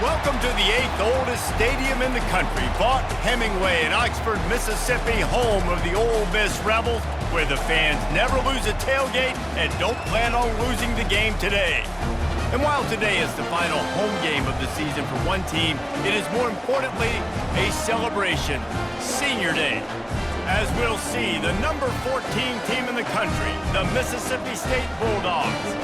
Welcome to the 8th oldest stadium in the country, Vaught Hemingway in Oxford, Mississippi, home of the Ole Miss Rebels, where the fans never lose a tailgate and don't plan on losing the game today. And while today is the final home game of the season for one team, it is more importantly a celebration, Senior Day. As we'll see, the number 14 team in the country, the Mississippi State Bulldogs,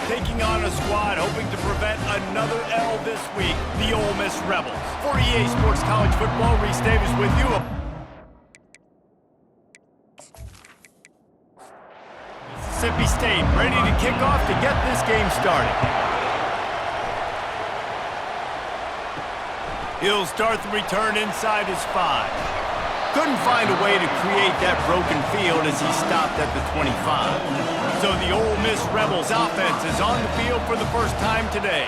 taking on a squad hoping to prevent another L this week, the Ole Miss Rebels. For EA Sports College Football, Reese Davis with you. Mississippi State ready to kick off to get this game started. He'll start the return inside his 5. Couldn't find a way to create that broken field as he stopped at the 25. So the Ole Miss Rebels offense is on the field for the first time today.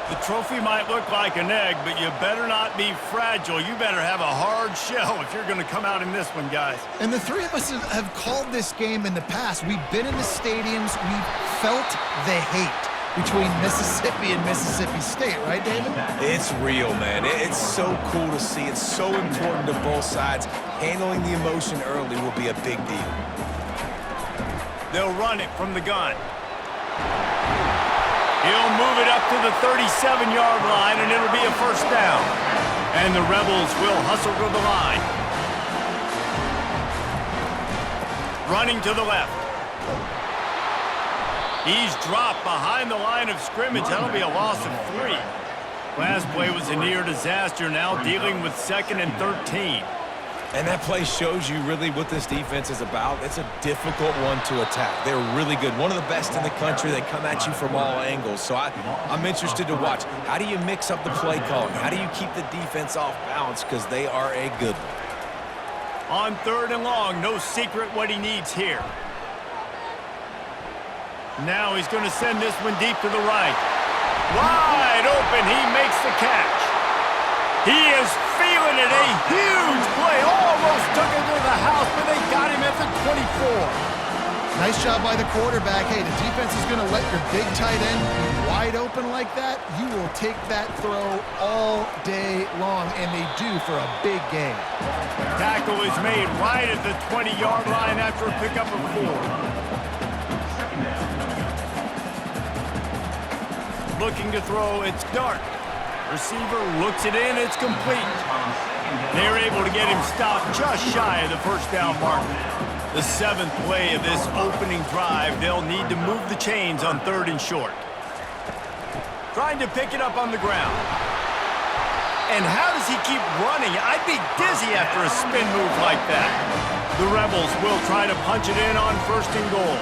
The trophy might look like an egg, but you better not be fragile. You better have a hard shell if you're going to come out in this one, guys. And the three of us have called this game in the past. We've been in the stadiums. We've felt the hate between Mississippi and Mississippi State, right, David? It's real, man. It's so cool to see. It's so important to both sides. Handling the emotion early will be a big deal. They'll run it from the gun. He'll move it up to the 37-yard line, and it'll be a first down. And the Rebels will hustle to the line. Running to the left. He's dropped behind the line of scrimmage. That'll be a loss of 3. Last play was a near disaster, now dealing with 2nd and 13. And that play shows you really what this defense is about. It's a difficult one to attack. They're really good. One of the best in the country. They come at you from all angles. So I'm interested to watch. How do you mix up the play calling? How do you keep the defense off balance? Because they are a good one. On 3rd and long, no secret what he needs here. Now he's going to send this one deep to the right. Wide open, he makes the catch. He is feeling it, a huge play. Almost took it to the house, but they got him at the 24. Nice job by the quarterback. Hey, the defense is going to let your big tight end be wide open like that. You will take that throw all day long, and they do for a big game. Tackle is made right at the 20-yard line after a pickup of 4. Looking to throw, it's Dart. Receiver looks it in, it's complete. They're able to get him stopped just shy of the first down mark. The 7th play of this opening drive, they'll need to move the chains on 3rd and short. Trying to pick it up on the ground. And how does he keep running? I'd be dizzy after a spin move like that. The Rebels will try to punch it in on 1st and goal.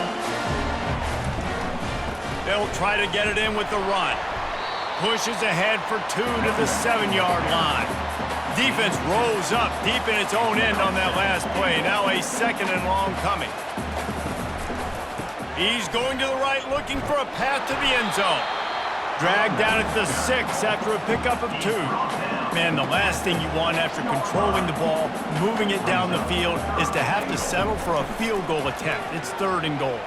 They'll try to get it in with the run. Pushes ahead for 2 to the 7-yard line. Defense rolls up deep in its own end on that last play. Now a 2nd and long coming. He's going to the right, looking for a path to the end zone. Dragged down at the 6 after a pickup of 2. Man, the last thing you want after controlling the ball, moving it down the field, is to have to settle for a field goal attempt. It's 3rd and goal.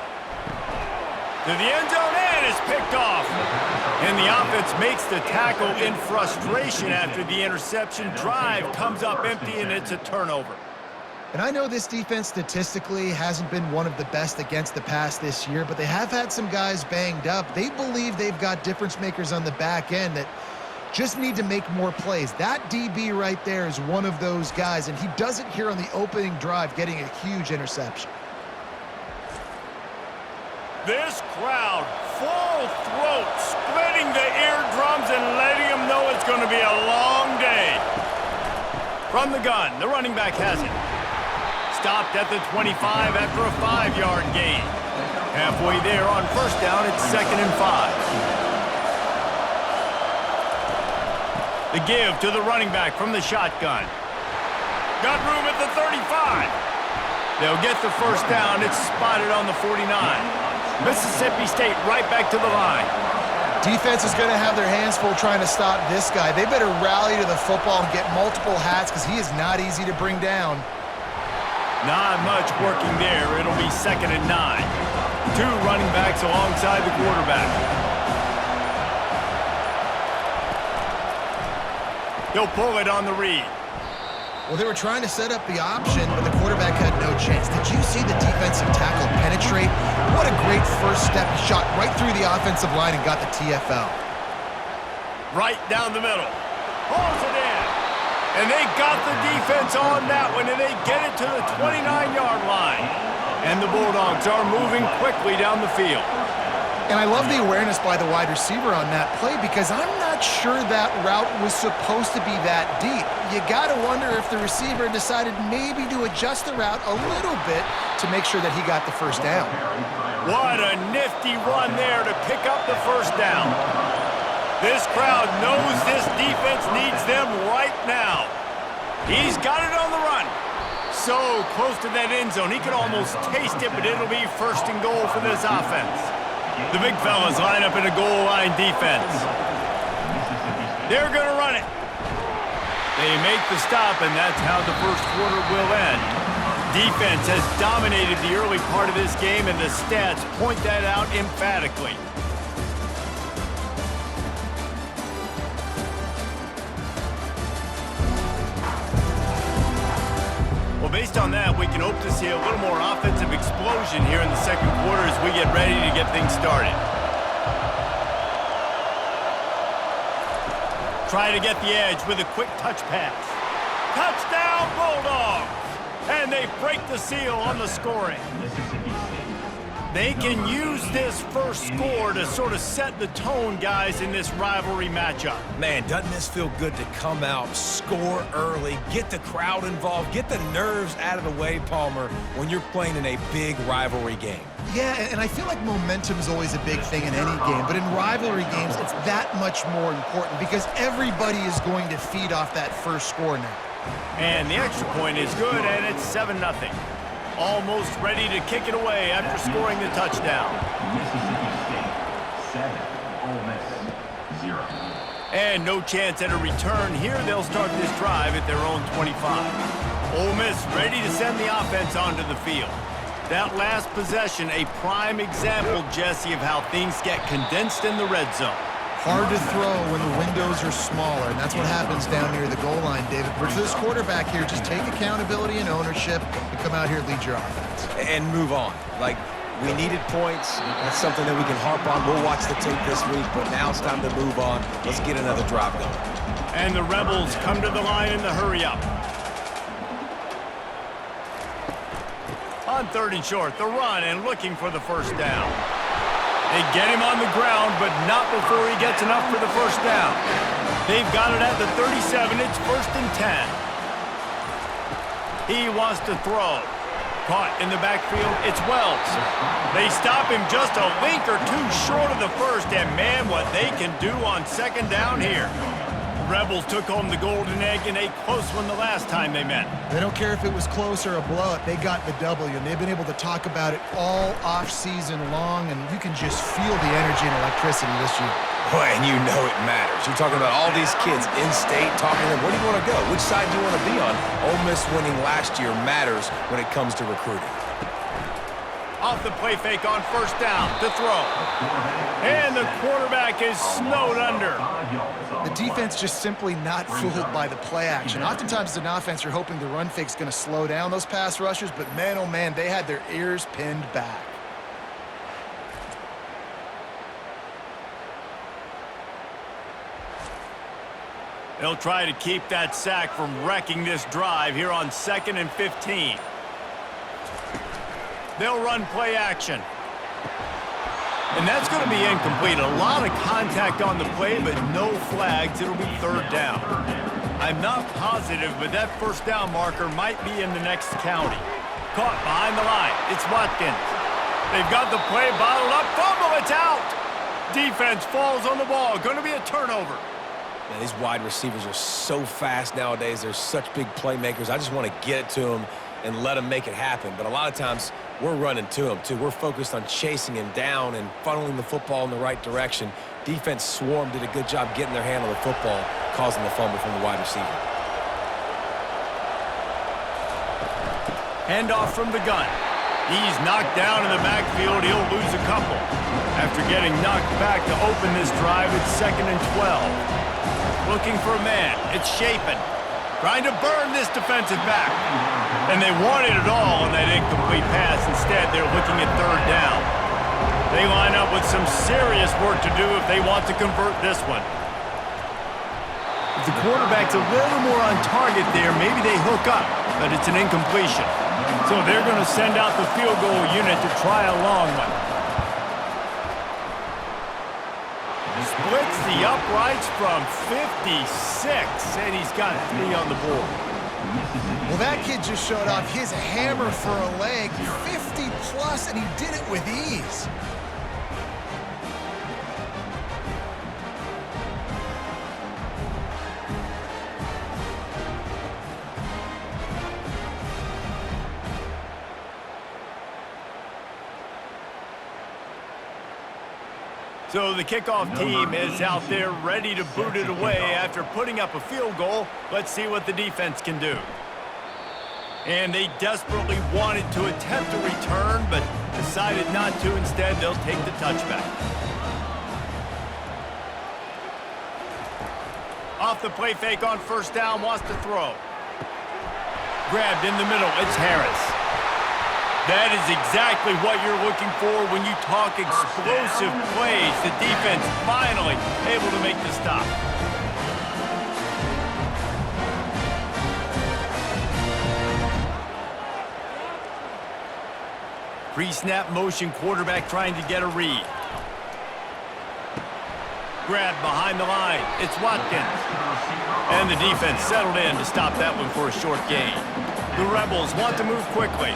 To the end zone, and is picked off. And the offense makes the tackle in frustration after the interception. Drive comes up empty, and it's a turnover. And I know this defense statistically hasn't been one of the best against the pass this year, but they have had some guys banged up. They believe they've got difference makers on the back end that just need to make more plays. That DB right there is one of those guys, and he does it here on the opening drive, getting a huge interception. This crowd, full throat, splitting the eardrums and letting them know it's going to be a long day. From the gun, the running back has it. Stopped at the 25 after a 5-yard gain. Halfway there on 1st down, it's 2nd and 5. The give to the running back from the shotgun. Got room at the 35. They'll get the first down. It's spotted on the 49. Mississippi State right back to the line. Defense is going to have their hands full trying to stop this guy. They better rally to the football and get multiple hats because he is not easy to bring down. Not much working there. It'll be 2nd and 9. 2 running backs alongside the quarterback. He'll pull it on the read. Well, they were trying to set up the option, but the quarterback had no chance. Did you see the defensive tackle penetrate? What a great first step. He shot right through the offensive line and got the TFL. Right down the middle. Pulls it in. And they got the defense on that one, and they get it to the 29-yard line. And the Bulldogs are moving quickly down the field. And I love the awareness by the wide receiver on that play because I'm not sure that route was supposed to be that deep. You got to wonder if the receiver decided maybe to adjust the route a little bit to make sure that he got the first down. What a nifty run there to pick up the first down. This crowd knows this defense needs them right now. He's got it on the run. So close to that end zone, he could almost taste it, but it'll be first and goal for this offense. The big fellas line up in a goal line defense. They're going to run it. They make the stop, and that's how the first quarter will end. Defense has dominated the early part of this game, and the stats point that out emphatically. Well, based on that, we can hope to see a little more offensive explosion here in the second quarter as we get ready to get things started. Try to get the edge with a quick touch pass. Touchdown, Bulldogs! And they break the seal on the scoring. They can use this first score to sort of set the tone, guys, in this rivalry matchup. Man, doesn't this feel good to come out, score early, get the crowd involved, get the nerves out of the way, Palmer, when you're playing in a big rivalry game? Yeah, and I feel like momentum is always a big thing in any game, but in rivalry games, it's that much more important because everybody is going to feed off that first score now. And the extra point is good, and it's 7-0. Almost ready to kick it away after scoring the touchdown. Mississippi State, 7, Ole Miss, 0. And no chance at a return here. They'll start this drive at their own 25. Ole Miss ready to send the offense onto the field. That last possession, a prime example, Jesse, of how things get condensed in the red zone. Hard to throw when the windows are smaller, and that's what happens down near the goal line, David. But for this quarterback here, just take accountability and ownership and come out here and lead your offense. And move on. Like, we needed points. That's something that we can harp on. We'll watch the tape this week, but now it's time to move on. Let's get another drive going. And the Rebels come to the line in the hurry-up. On 3rd and short, the run and looking for the first down. They get him on the ground, but not before he gets enough for the first down. They've got it at the 37. It's 1st and 10. He wants to throw. Caught in the backfield, it's Wells. They stop him just a link or two short of the first, and man, what they can do on 2nd down here. Rebels took home the golden egg in a close one the last time they met. They don't care if it was close or a blowout. They got the W, and they've been able to talk about it all off-season long, and you can just feel the energy and electricity this year. Boy, and you know it matters. You're talking about all these kids in-state, talking to them. Where do you want to go? Which side do you want to be on? Ole Miss winning last year matters when it comes to recruiting. Off the play fake on 1st down to throw. And the quarterback is snowed under. The defense just simply not fooled by the play action. Oftentimes as an offense, you're hoping the run fake's going to slow down those pass rushers, but man, oh man, they had their ears pinned back. They'll try to keep that sack from wrecking this drive here on 2nd and 15. They'll run play action. And that's going to be incomplete. A lot of contact on the play, but no flags. It'll be 3rd down. I'm not positive, but that 1st down marker might be in the next county. Caught behind the line. It's Watkins. They've got the play bottled up. Fumble, it's out. Defense falls on the ball. Going to be a turnover. Man, these wide receivers are so fast nowadays. They're such big playmakers. I just want to get it to them and let them make it happen. But a lot of times, we're running to him, too. We're focused on chasing him down and funneling the football in the right direction. Defense swarm did a good job getting their hand on the football, causing the fumble from the wide receiver. Handoff from the gun. He's knocked down in the backfield. He'll lose a couple. After getting knocked back to open this drive, it's 2nd and 12. looking for a man. It's Shapen, trying to burn this defensive back. And they wanted it all on that incomplete pass. Instead, they're looking at third down. They line up with some serious work to do if they want to convert this one. If the quarterback's a little more on target there, maybe they hook up, but it's an incompletion. So they're going to send out the field goal unit to try a long one. Splits the uprights from 56, and he's got 3 on the board. Well, that kid just showed off his hammer for a leg, 50 plus, and he did it with ease. So the kickoff team is out there ready to boot it away after putting up a field goal. Let's see what the defense can do. And they desperately wanted to attempt a return, but decided not to. Instead, they'll take the touchback. Off the play fake on first down, wants to throw. Grabbed in the middle, it's Harris. That is exactly what you're looking for when you talk explosive plays. The defense finally able to make the stop. Pre-snap motion, quarterback trying to get a read. Grab behind the line. It's Watkins. And the defense settled in to stop that one for a short gain. The Rebels want to move quickly.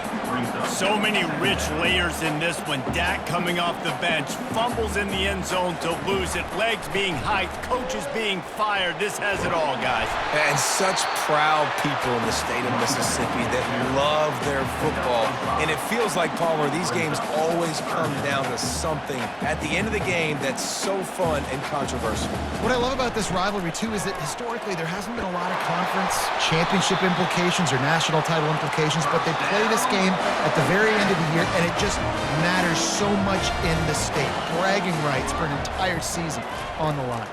So many rich layers in this one. Dak coming off the bench, fumbles in the end zone to lose it, legs being hiked, coaches being fired. This has it all, guys. And such proud people in the state of Mississippi that love their football. And it feels like, Palmer, these games always come down to something at the end of the game that's so fun and controversial. What I love about this rivalry, too, is that historically there hasn't been a lot of conference championship implications or national title implications, but they play this game at the very end of the year, and it just matters so much in the state. Bragging rights for an entire season on the line.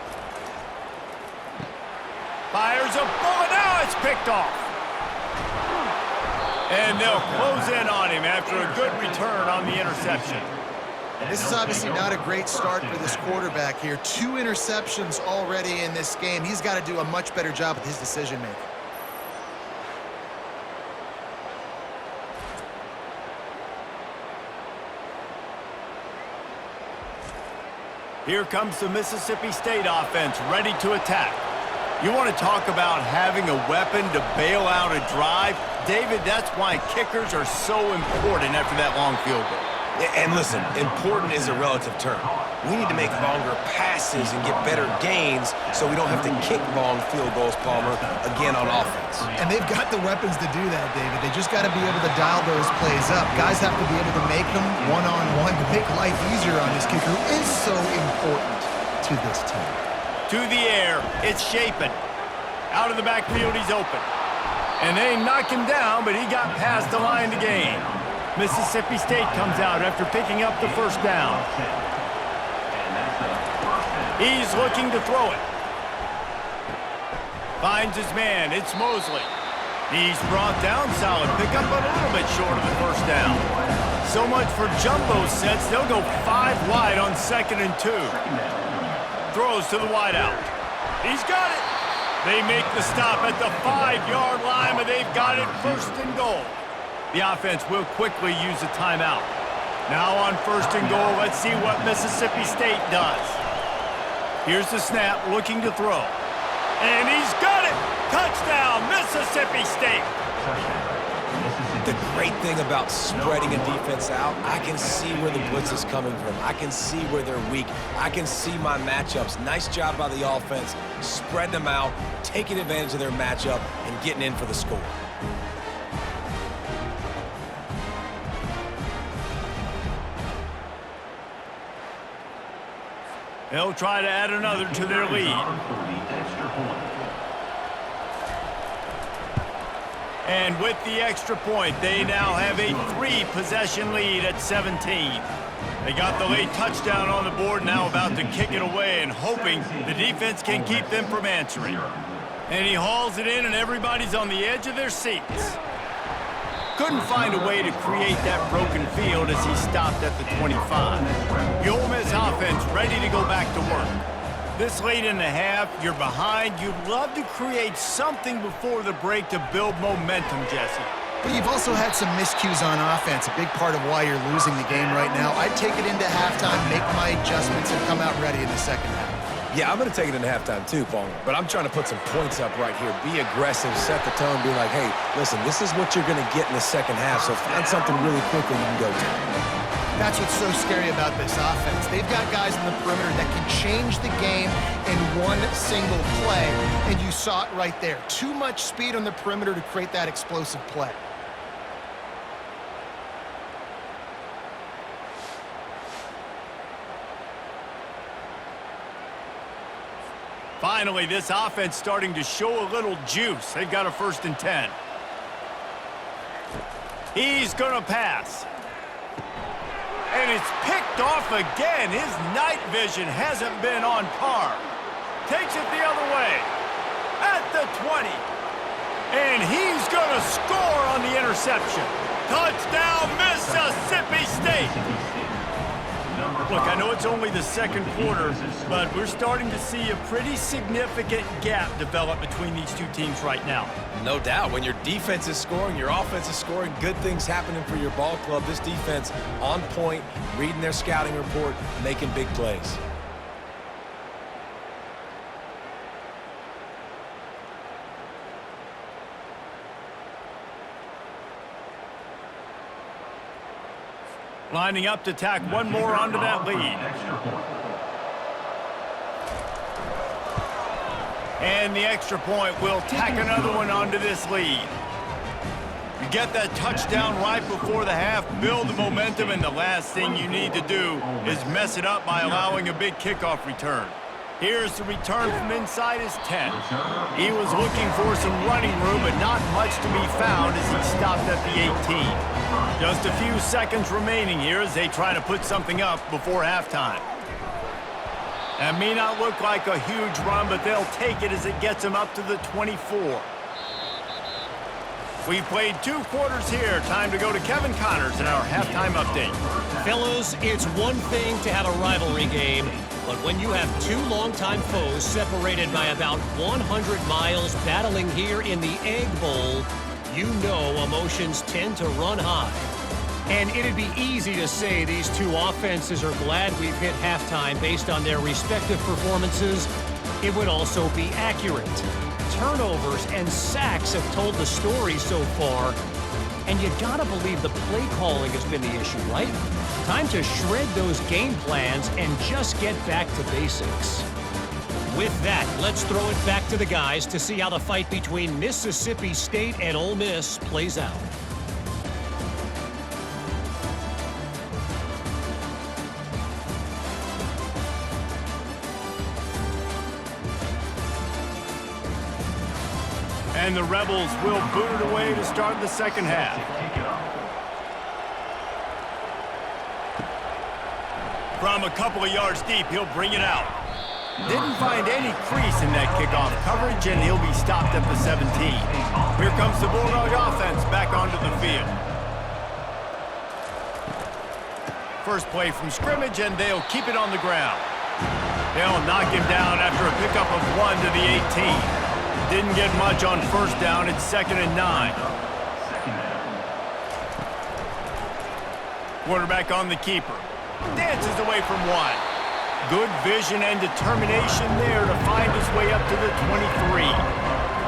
Fires a bullet. Now it's picked off. And they'll close in on him after a good return on the interception. This is obviously not a great start for this quarterback here. 2 interceptions already in this game. He's got to do a much better job with his decision-making. Here comes the Mississippi State offense ready to attack. You want to talk about having a weapon to bail out a drive? David, that's why kickers are so important after that long field goal. And listen, important is a relative term. We need to make longer passes and get better gains so we don't have to kick long field goals, Palmer, again on offense. And they've got the weapons to do that, David. They just got to be able to dial those plays up. Guys have to be able to make them one-on-one to make life easier on this kicker, who is so important to this team. To the air, it's Shapen. Out of the backfield, he's open. And they knock him down, but he got past the line to gain. Mississippi State comes out after picking up the first down. He's looking to throw it. Finds his man. It's Mosley. He's brought down. Solid pickup, but a little bit short of the first down. So much for jumbo sets. They'll go 5 wide on 2nd and 2. Throws to the wideout. He's got it. They make the stop at the 5-yard line, but they've got it 1st and goal. The offense will quickly use a timeout. Now on 1st and goal, let's see what Mississippi State does. Here's the snap, looking to throw. And he's got it! Touchdown, Mississippi State! The great thing about spreading a defense out, I can see where the blitz is coming from. I can see where they're weak. I can see my matchups. Nice job by the offense, spreading them out, taking advantage of their matchup, and getting in for the score. They'll try to add another to their lead. And with the extra point, they now have a 3-possession lead at 17. They got the late touchdown on the board, now about to kick it away and hoping the defense can keep them from answering. And he hauls it in, and everybody's on the edge of their seats. Couldn't find a way to create that broken field as he stopped at the 25. The Ole Miss offense ready to go back to work. This late in the half, you're behind. You'd love to create something before the break to build momentum, Jesse. But you've also had some miscues on offense, a big part of why you're losing the game right now. I'd take it into halftime, make my adjustments, and come out ready in the second half. Yeah, I'm going to take it into halftime too, Paul. But I'm trying to put some points up right here. Be aggressive, set the tone, be like, hey, listen, this is what you're going to get in the second half, so find something really quickly you can go to. That's what's so scary about this offense. They've got guys in the perimeter that can change the game in one single play, and you saw it right there. Too much speed on the perimeter to create that explosive play. Finally, this offense starting to show a little juice. They've got a 1st and 10. He's going to pass. And it's picked off again. His night vision hasn't been on par. Takes it the other way. At the 20. And he's going to score on the interception. Touchdown, Mississippi State. Look, I know it's only the second quarter, but we're starting to see a pretty significant gap develop between these two teams right now. No doubt. When your defense is scoring, your offense is scoring, good things happening for your ball club. This defense on point, reading their scouting report, making big plays. Lining up to tack one more onto that lead. And the extra point will tack another one onto this lead. You get that touchdown right before the half, build the momentum, and the last thing you need to do is mess it up by allowing a big kickoff return. Here's the return from inside his 10. He was looking for some running room, but not much to be found as he stopped at the 18. Just a few seconds remaining here as they try to put something up before halftime. That may not look like a huge run, but they'll take it as it gets them up to the 24. We've played 2 quarters here. Time to go to Kevin Connors in our halftime update. Fellas, it's one thing to have a rivalry game, but when you have 2 longtime foes separated by about 100 miles battling here in the Egg Bowl, you know emotions tend to run high. And it'd be easy to say these 2 offenses are glad we've hit halftime based on their respective performances. It would also be accurate. Turnovers and sacks have told the story so far, and you gotta believe the play calling has been the issue, right? Time to shred those game plans and just get back to basics. With that, let's throw it back to the guys to see how the fight between Mississippi State and Ole Miss plays out. And the Rebels will boot it away to start the second half. From a couple of yards deep, he'll bring it out. Didn't find any crease in that kickoff coverage, and he'll be stopped at the 17. Here comes the Bulldog offense back onto the field. First play from scrimmage, and they'll keep it on the ground. They'll knock him down after a pickup of 1 to the 18. Didn't get much on first down. It's 2nd and 9. Quarterback on the keeper. Dances away from 1. Good vision and determination there to find his way up to the 23.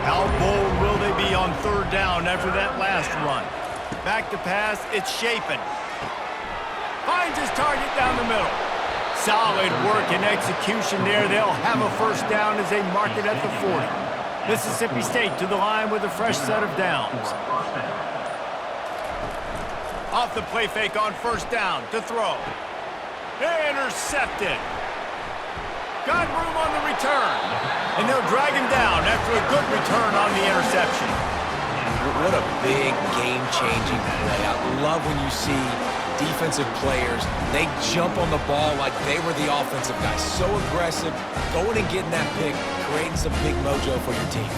How bold will they be on 3rd down after that last run? Back to pass, it's Shapen. Finds his target down the middle. Solid work and execution there. They'll have a first down as they mark it at the 40. Mississippi State to the line with a fresh set of downs. Off the play fake on first down to throw. Intercepted. Got room on the return. And they'll drag him down after a good return on the interception. What a big game-changing play. I love when you see defensive players, they jump on the ball like they were the offensive guys. So aggressive, going and getting that pick, creating some big mojo for your team.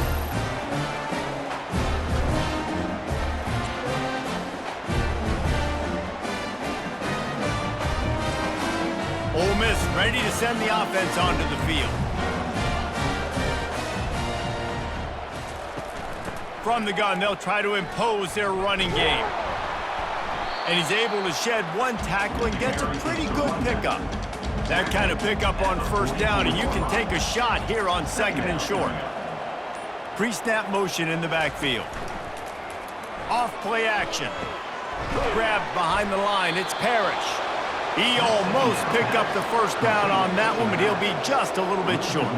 Ole Miss ready to send the offense onto the field. From the gun, they'll try to impose their running game. And he's able to shed one tackle and gets a pretty good pickup. That kind of pickup on first down, and you can take a shot here on second and short. Pre-snap motion in the backfield. Off play action. Grabbed behind the line, it's Parrish. He almost picked up the first down on that one, but he'll be just a little bit short.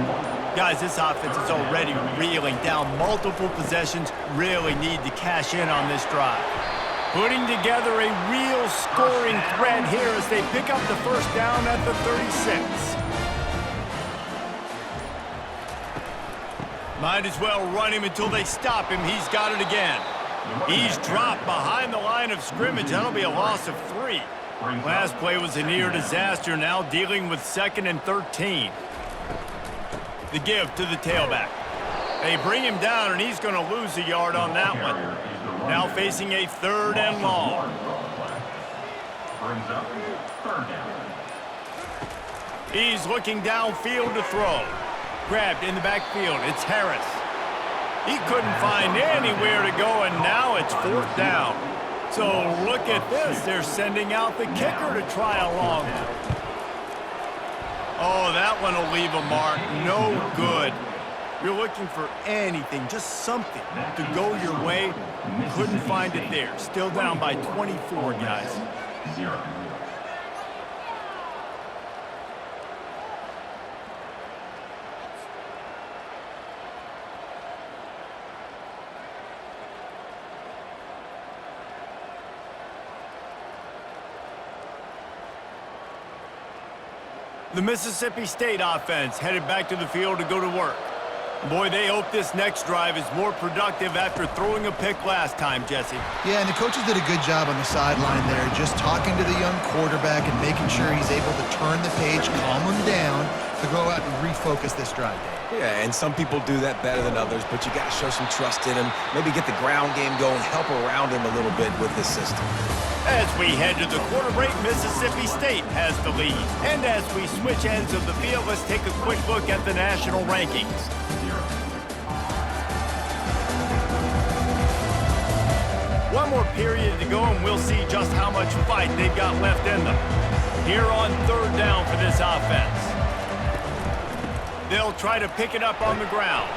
Guys, this offense is already reeling down multiple possessions, really need to cash in on this drive. Putting together a real scoring threat here as they pick up the first down at the 36. Might as well run him until they stop him. He's got it again. He's dropped behind the line of scrimmage. That'll be a loss of 3. Last play was a near disaster, now dealing with 2nd and 13. The give to the tailback. They bring him down, and he's going to lose a yard on that one. Now facing a 3rd and long. Brings up 3rd down. He's looking downfield to throw. Grabbed in the backfield. It's Harris. He couldn't find anywhere to go, and now it's 4th down. So look at this. They're sending out the kicker to try a long one. Oh, that one will leave a mark. No good. You're looking for anything, just something to go your way. Couldn't find it there. Still down by 24, guys. 0. The Mississippi State offense headed back to the field to go to work. Boy, they hope this next drive is more productive after throwing a pick last time, Jesse. Yeah, and the coaches did a good job on the sideline there, just talking to the young quarterback and making sure he's able to turn the page, calm him down, to go out and refocus this drive. Yeah, and some people do that better than others, but you got to show some trust in him, maybe get the ground game going, help around him a little bit with this system. As we head to the quarter break, Mississippi State has the lead. And as we switch ends of the field, let's take a quick look at the national rankings. One more period to go, and we'll see just how much fight they've got left in them. Here on 3rd down for this offense. They'll try to pick it up on the ground.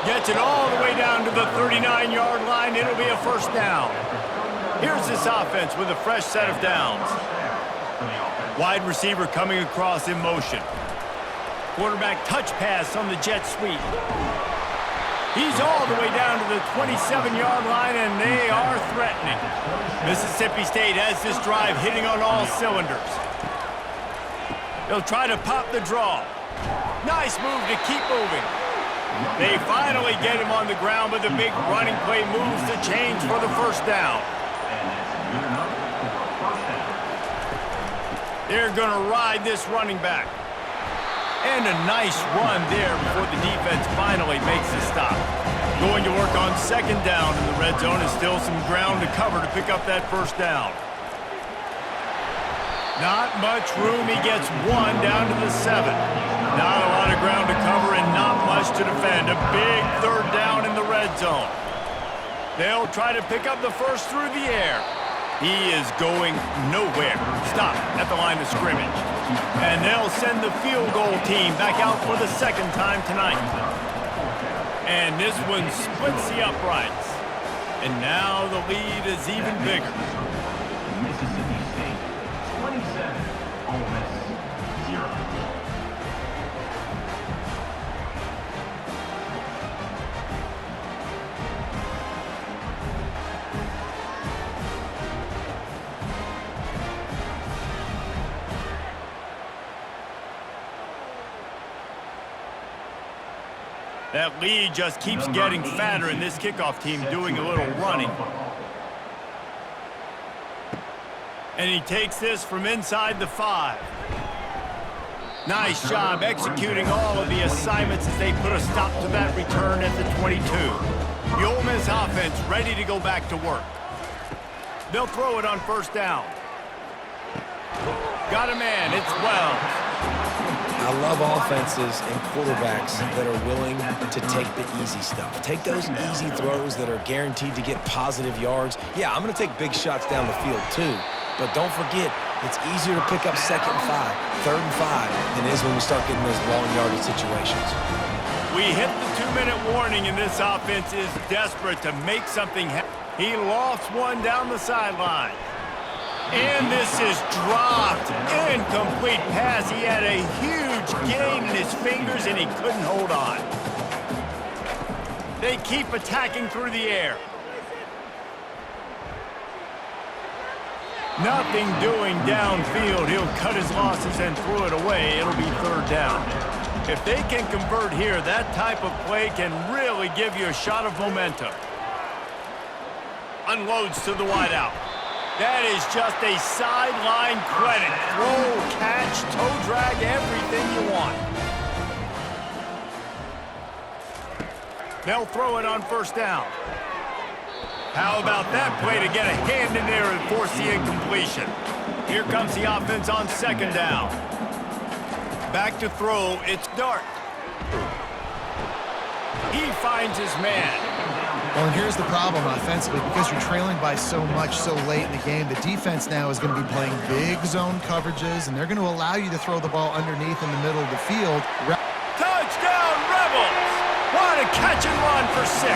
Gets it all the way down to the 39-yard line. It'll be a 1st down. Here's this offense with a fresh set of downs. Wide receiver coming across in motion. Quarterback touch pass on the jet sweep. He's all the way down to the 27-yard line, and they are threatening. Mississippi State has this drive hitting on all cylinders. They'll try to pop the draw. Nice move to keep moving. They finally get him on the ground, but the big running play moves the chains for the 1st down. They're going to ride this running back. And a nice run there before the defense finally makes the stop. Going to work on 2nd down in the red zone is still some ground to cover to pick up that 1st down. Not much room. He gets 1 down to the 7. Not a lot of ground to cover and not much to defend. A big 3rd down in the red zone. They'll try to pick up the 1st through the air. He is going nowhere. Stop at the line of scrimmage. And they'll send the field goal team back out for the 2nd time tonight. And this one splits the uprights. And now the lead is even bigger. Mississippi State 27, Ole Miss 0. That lead just keeps getting fatter, and this kickoff team doing a little running. And he takes this from inside the 5. Nice job executing all of the assignments as they put a stop to that return at the 22. The Ole Miss offense ready to go back to work. They'll throw it on first down. Got a man, it's Wells. I love offenses and quarterbacks that are willing to take the easy stuff. Take those easy throws that are guaranteed to get positive yards. Yeah, I'm going to take big shots down the field too. But don't forget, it's easier to pick up 2nd and 5, 3rd and 5 than it is when we start getting those long yardage situations. We hit the 2-minute warning, and this offense is desperate to make something happen. He lofts one down the sideline. And this is dropped. Incomplete pass. He had a huge gain in his fingers, and he couldn't hold on. They keep attacking through the air. Nothing doing downfield. He'll cut his losses and throw it away. It'll be 3rd down. If they can convert here, that type of play can really give you a shot of momentum. Unloads to the wideout. That is just a sideline credit. Throw, catch, toe drag, everything you want. They'll throw it on first down. How about that play to get a hand in there and force the incompletion? Here comes the offense on 2nd down. Back to throw, it's Dart. He finds his man. Well, and here's the problem offensively. Because you're trailing by so much so late in the game, the defense now is going to be playing big zone coverages, and they're going to allow you to throw the ball underneath in the middle of the field. Touchdown, Rebels! What a catch and run for 6.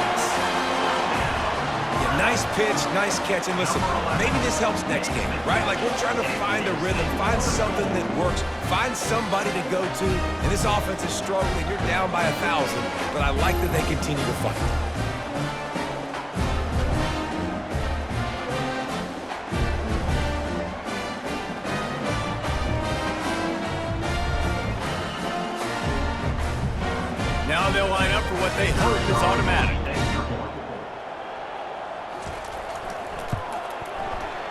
Yeah, nice pitch, nice catch. And listen, maybe this helps next game, right? Like we're trying to find a rhythm, find something that works, find somebody to go to. And this offense is struggling. You're down by 1,000, but I like that they continue to fight. Now they'll line up for what they hope is automatic.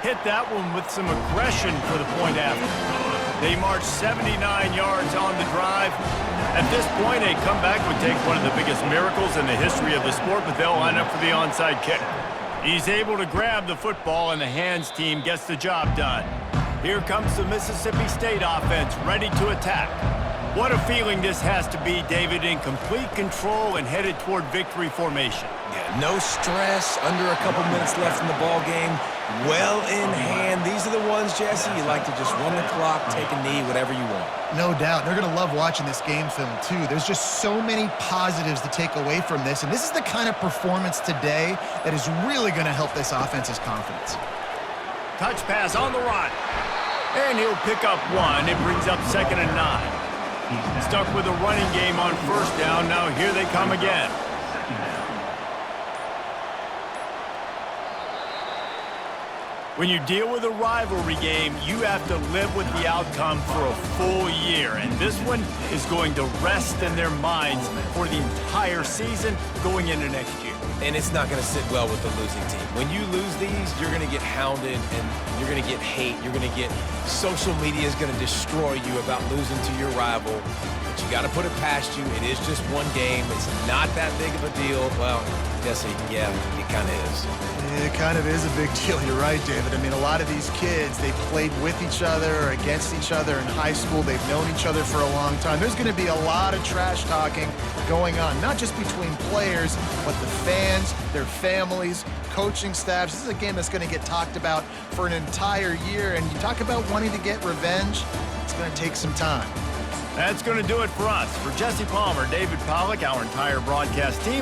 Hit that one with some aggression for the point after. They march 79 yards on the drive. At this point, a comeback would take one of the biggest miracles in the history of the sport, but they'll line up for the onside kick. He's able to grab the football, and the hands team gets the job done. Here comes the Mississippi State offense, ready to attack. What a feeling this has to be, David, in complete control and headed toward victory formation. Yeah, no stress, under a couple minutes left in the ball game, well in hand. These are the ones, Jesse, you like to just run the clock, take a knee, whatever you want. No doubt. They're going to love watching this game film, too. There's just so many positives to take away from this, and this is the kind of performance today that is really going to help this offense's confidence. Touch pass on the run. And he'll pick up one. It brings up 2nd and 9. Stuck with a running game on first down. Now here they come again. When you deal with a rivalry game, you have to live with the outcome for a full year. And this one is going to rest in their minds for the entire season going into next year. And it's not going to sit well with the losing team. When you lose these, you're going to get hounded and you're going to get hate. You're going to get social media is going to destroy you about losing to your rival. But you got to put it past you. It is just one game. It's not that big of a deal. Well, Jesse, yeah, it kind of is. It kind of is a big deal. You're right, David. I mean, a lot of these kids, they played with each other or against each other in high school. They've known each other for a long time. There's going to be a lot of trash talking going on, not just between players, but the fans, their families, coaching staffs. This is a game that's going to get talked about for an entire year. And you talk about wanting to get revenge, it's going to take some time. That's going to do it for us. For Jesse Palmer, David Pollack, our entire broadcast team,